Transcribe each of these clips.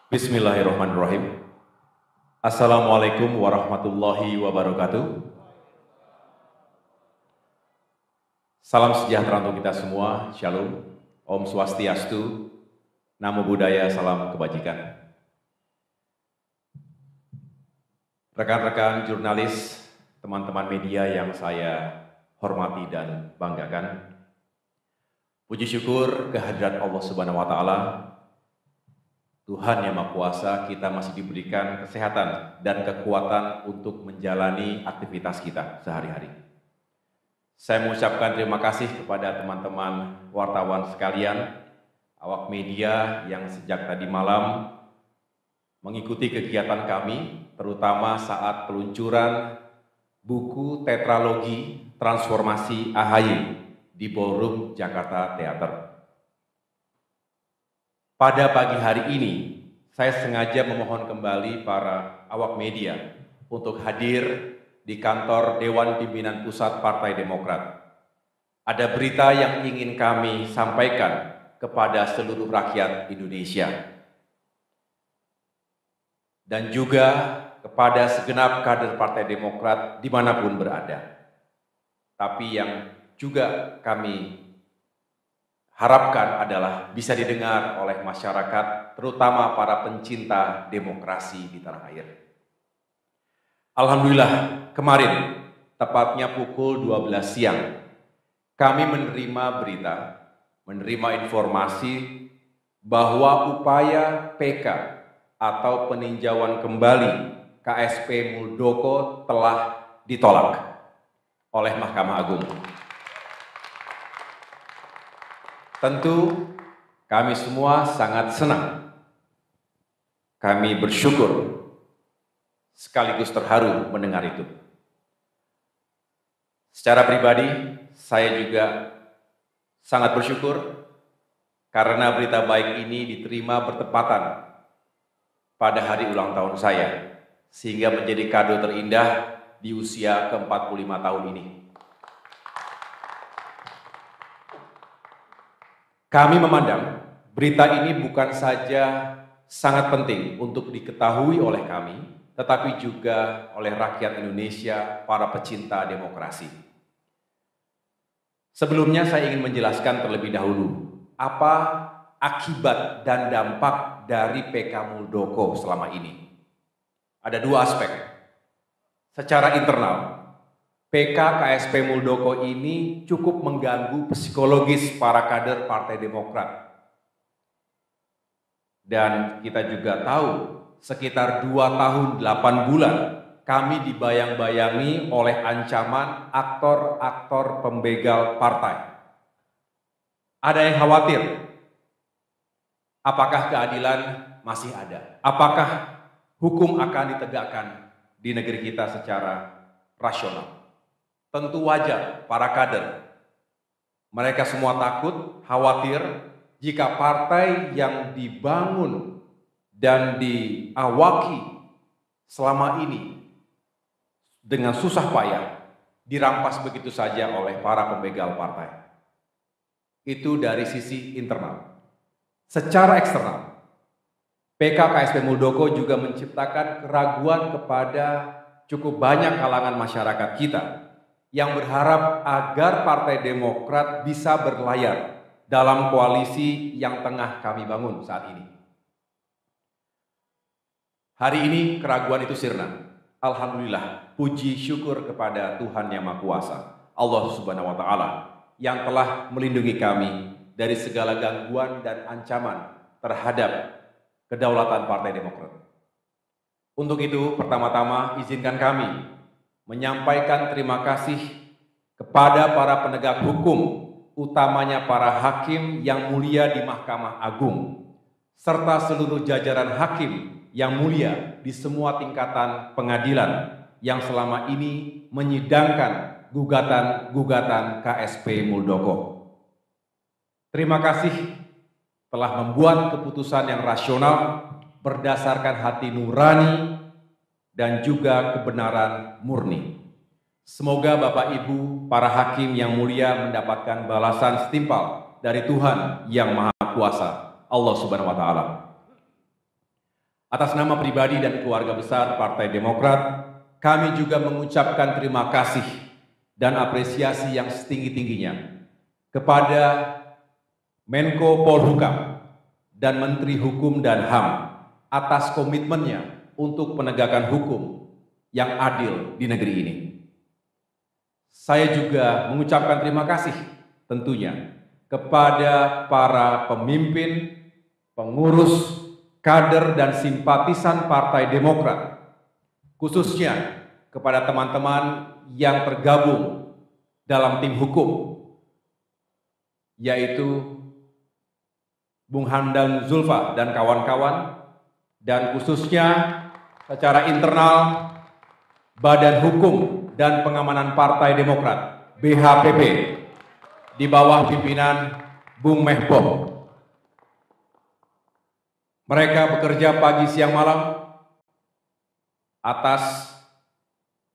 Bismillahirrahmanirrahim. Assalamualaikum warahmatullahi wabarakatuh. Salam sejahtera untuk kita semua. Shalom. Om Swastiastu. Namo Buddhaya. Salam kebajikan. Rekan-rekan jurnalis, teman-teman media yang saya hormati dan banggakan. Puji syukur kehadirat Allah Subhanahu wa Ta'ala. Tuhan Yang Maha Kuasa, kita masih diberikan kesehatan dan kekuatan untuk menjalani aktivitas kita sehari-hari. Saya mengucapkan terima kasih kepada teman-teman wartawan sekalian, awak media yang sejak tadi malam mengikuti kegiatan kami, terutama saat peluncuran buku tetralogi Transformasi AHY di Ballroom Jakarta Theater. Pada pagi hari ini, saya sengaja memohon kembali para awak media untuk hadir di kantor Dewan Pimpinan Pusat Partai Demokrat. Ada berita yang ingin kami sampaikan kepada seluruh rakyat Indonesia dan juga kepada segenap kader Partai Demokrat dimanapun berada. Tapi yang juga kami harapkan adalah bisa didengar oleh masyarakat, terutama para pencinta demokrasi di tanah air. Alhamdulillah, kemarin, tepatnya pukul 12 siang, kami menerima berita, menerima informasi bahwa upaya PK atau peninjauan kembali KSP Muldoko telah ditolak oleh Mahkamah Agung. Tentu kami semua sangat senang, kami bersyukur, sekaligus terharu mendengar itu. Secara pribadi, saya juga sangat bersyukur karena berita baik ini diterima bertepatan pada hari ulang tahun saya, sehingga menjadi kado terindah di usia ke-45 tahun ini. Kami memandang berita ini bukan saja sangat penting untuk diketahui oleh kami, tetapi juga oleh rakyat Indonesia, para pecinta demokrasi. Sebelumnya saya ingin menjelaskan terlebih dahulu apa akibat dan dampak dari PK Muldoko selama ini. Ada dua aspek. Secara internal, PK KSP Muldoko ini cukup mengganggu psikologis para kader Partai Demokrat. Dan kita juga tahu sekitar 2 tahun 8 bulan kami dibayang-bayangi oleh ancaman aktor-aktor pembegal partai. Ada yang khawatir, apakah keadilan masih ada? Apakah hukum akan ditegakkan di negeri kita secara rasional? Tentu wajar para kader. Mereka semua takut, khawatir jika partai yang dibangun dan diawaki selama ini dengan susah payah dirampas begitu saja oleh para pembegal partai. Itu dari sisi internal. Secara eksternal, PK KSP Muldoko juga menciptakan keraguan kepada cukup banyak kalangan masyarakat kita yang berharap agar Partai Demokrat bisa berlayar dalam koalisi yang tengah kami bangun saat ini. Hari ini keraguan itu sirna. Alhamdulillah, puji syukur kepada Tuhan Yang Maha Kuasa, Allah Subhanahu wa Ta'ala, yang telah melindungi kami dari segala gangguan dan ancaman terhadap kedaulatan Partai Demokrat. Untuk itu, pertama-tama izinkan kami menyampaikan terima kasih kepada para penegak hukum, utamanya para hakim yang mulia di Mahkamah Agung, serta seluruh jajaran hakim yang mulia di semua tingkatan pengadilan yang selama ini menyidangkan gugatan-gugatan KSP Muldoko. Terima kasih telah membuat keputusan yang rasional berdasarkan hati nurani dan juga kebenaran murni. Semoga Bapak Ibu, para hakim yang mulia mendapatkan balasan setimpal dari Tuhan Yang Maha Kuasa, Allah Subhanahu wa Ta'ala. Atas nama pribadi dan keluarga besar Partai Demokrat, kami juga mengucapkan terima kasih dan apresiasi yang setinggi-tingginya kepada Menko Polhukam dan Menteri Hukum dan HAM atas komitmennya untuk penegakan hukum yang adil di negeri ini. Saya juga mengucapkan terima kasih tentunya kepada para pemimpin, pengurus, kader dan simpatisan Partai Demokrat, khususnya kepada teman-teman yang tergabung dalam tim hukum, yaitu Bung Hamdan Zulfa dan kawan-kawan, dan khususnya secara internal Badan Hukum dan Pengamanan Partai Demokrat, BHPP, di bawah pimpinan Bung Mehboh. Mereka bekerja pagi siang malam atas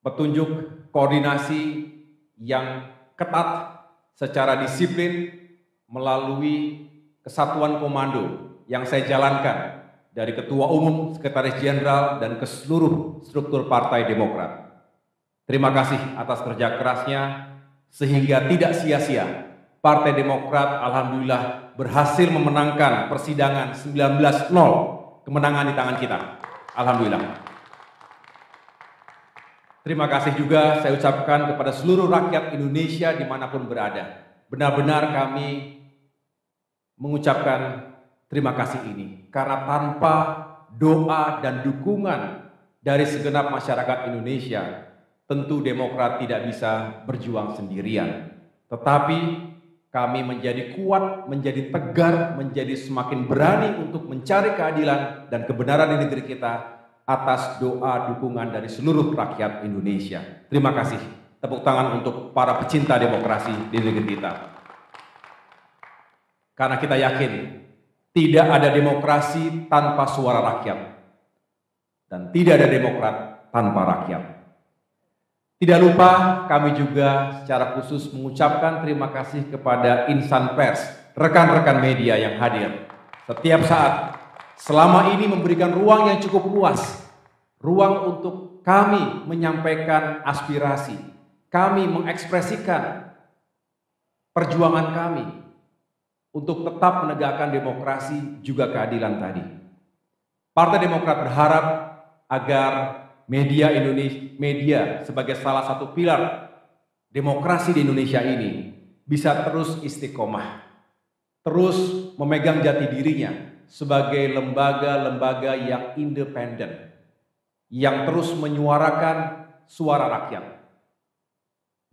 petunjuk koordinasi yang ketat secara disiplin melalui kesatuan komando yang saya jalankan dari Ketua Umum, Sekretaris Jenderal, dan ke seluruh struktur Partai Demokrat. Terima kasih atas kerja kerasnya sehingga tidak sia-sia Partai Demokrat alhamdulillah berhasil memenangkan persidangan 19-0, kemenangan di tangan kita. Alhamdulillah. Terima kasih juga saya ucapkan kepada seluruh rakyat Indonesia dimanapun berada. Benar-benar kami mengucapkan terima kasih ini, karena tanpa doa dan dukungan dari segenap masyarakat Indonesia, tentu Demokrat tidak bisa berjuang sendirian. Tetapi kami menjadi kuat, menjadi tegar, menjadi semakin berani untuk mencari keadilan dan kebenaran di negeri kita atas doa dukungan dari seluruh rakyat Indonesia. Terima kasih. Tepuk tangan untuk para pecinta demokrasi di negeri kita. Karena kita yakin tidak ada demokrasi tanpa suara rakyat dan tidak ada demokrat tanpa rakyat. Tidak lupa kami juga secara khusus mengucapkan terima kasih kepada insan pers, rekan-rekan media yang hadir setiap saat selama ini memberikan ruang yang cukup luas, ruang untuk kami menyampaikan aspirasi, kami mengekspresikan perjuangan kami untuk tetap menegakkan demokrasi juga keadilan tadi. Partai Demokrat berharap agar media sebagai salah satu pilar demokrasi di Indonesia ini bisa terus istiqomah, terus memegang jati dirinya sebagai lembaga-lembaga yang independen, yang terus menyuarakan suara rakyat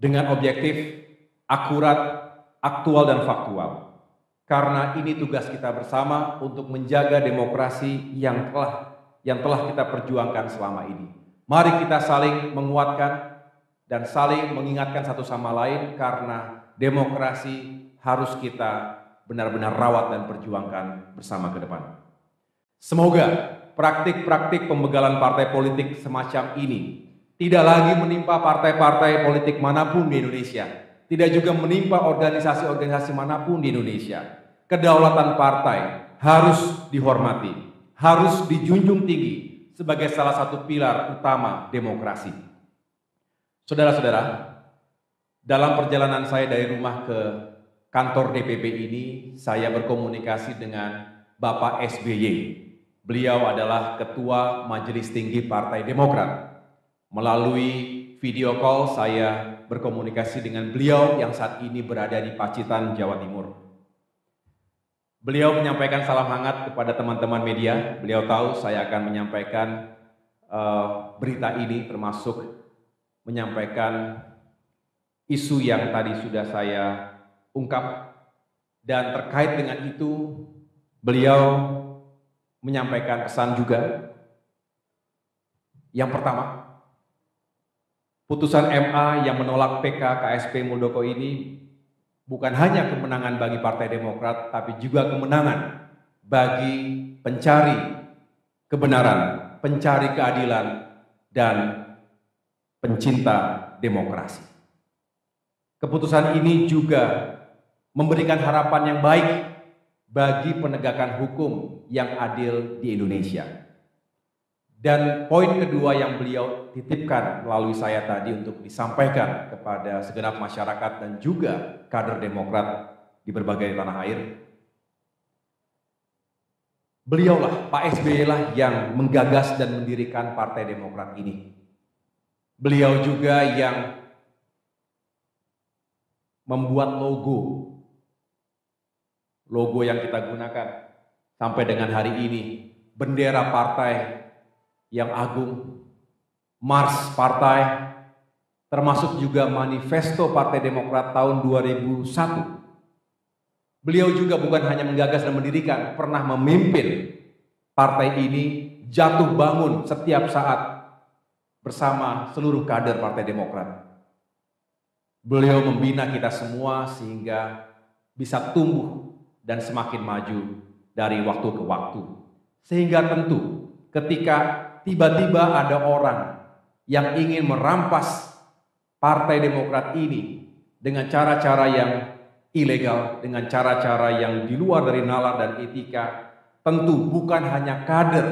dengan objektif, akurat, aktual dan faktual. Karena ini tugas kita bersama untuk menjaga demokrasi yang telah kita perjuangkan selama ini. Mari kita saling menguatkan dan saling mengingatkan satu sama lain, karena demokrasi harus kita benar-benar rawat dan perjuangkan bersama ke depan. Semoga praktik-praktik pembegalan partai politik semacam ini tidak lagi menimpa partai-partai politik manapun di Indonesia, tidak juga menimpa organisasi-organisasi manapun di Indonesia. Kedaulatan partai harus dihormati, harus dijunjung tinggi sebagai salah satu pilar utama demokrasi. Saudara-saudara, dalam perjalanan saya dari rumah ke kantor DPP ini, saya berkomunikasi dengan Bapak SBY. Beliau adalah Ketua Majelis Tinggi Partai Demokrat. Melalui video call saya berkomunikasi dengan beliau yang saat ini berada di Pacitan, Jawa Timur. Beliau menyampaikan salam hangat kepada teman-teman media. Beliau tahu saya akan menyampaikan berita ini, termasuk menyampaikan isu yang tadi sudah saya ungkap. Dan terkait dengan itu, beliau menyampaikan pesan juga. Yang pertama, putusan MA yang menolak PK KSP Muldoko ini bukan hanya kemenangan bagi Partai Demokrat, tapi juga kemenangan bagi pencari kebenaran, pencari keadilan, dan pencinta demokrasi. Keputusan ini juga memberikan harapan yang baik bagi penegakan hukum yang adil di Indonesia. Dan poin kedua yang beliau titipkan melalui saya tadi untuk disampaikan kepada segenap masyarakat dan juga kader Demokrat di berbagai tanah air, beliaulah, Pak SBY lah yang menggagas dan mendirikan Partai Demokrat ini. Beliau juga yang membuat logo yang kita gunakan sampai dengan hari ini, bendera partai yang agung, Mars Partai, termasuk juga manifesto Partai Demokrat tahun 2001. Beliau juga bukan hanya menggagas dan mendirikan, pernah memimpin partai ini jatuh bangun setiap saat bersama seluruh kader Partai Demokrat. Beliau membina kita semua sehingga bisa tumbuh dan semakin maju dari waktu ke waktu. Sehingga tentu ketika tiba-tiba ada orang yang ingin merampas Partai Demokrat ini dengan cara-cara yang ilegal, dengan cara-cara yang di luar dari nalar dan etika, tentu bukan hanya kader,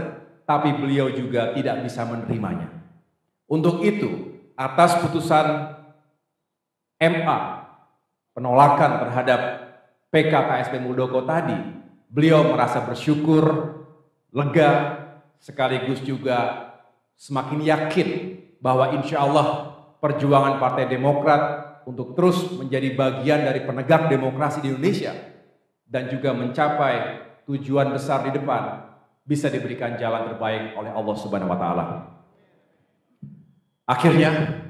tapi beliau juga tidak bisa menerimanya. Untuk itu, atas putusan MA penolakan terhadap PK KSP Muldoko tadi, beliau merasa bersyukur, lega, sekaligus juga semakin yakin bahwa insya Allah perjuangan Partai Demokrat untuk terus menjadi bagian dari penegak demokrasi di Indonesia dan juga mencapai tujuan besar di depan bisa diberikan jalan terbaik oleh Allah Subhanahu wa taala. Akhirnya,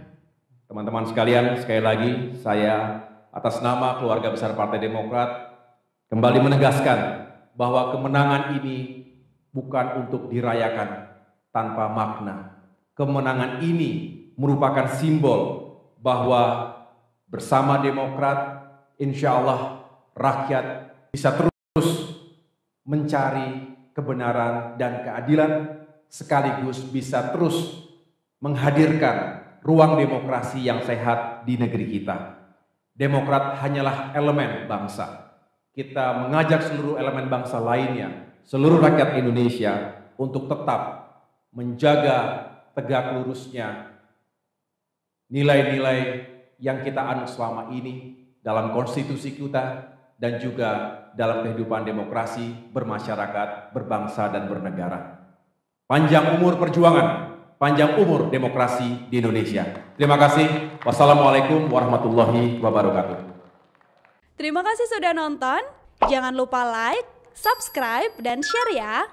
teman-teman sekalian, sekali lagi saya atas nama keluarga besar Partai Demokrat kembali menegaskan bahwa kemenangan ini bukan untuk dirayakan tanpa makna. Kemenangan ini merupakan simbol bahwa bersama Demokrat, insya Allah rakyat bisa terus mencari kebenaran dan keadilan, sekaligus bisa terus menghadirkan ruang demokrasi yang sehat di negeri kita. Demokrat hanyalah elemen bangsa. Kita mengajak seluruh elemen bangsa lainnya, seluruh rakyat Indonesia untuk tetap menjaga tegak lurusnya nilai-nilai yang kita anut selama ini dalam konstitusi kita dan juga dalam kehidupan demokrasi, bermasyarakat, berbangsa, dan bernegara. Panjang umur perjuangan, panjang umur demokrasi di Indonesia. Terima kasih. Wassalamualaikum warahmatullahi wabarakatuh. Terima kasih sudah nonton. Jangan lupa like, subscribe, dan share ya.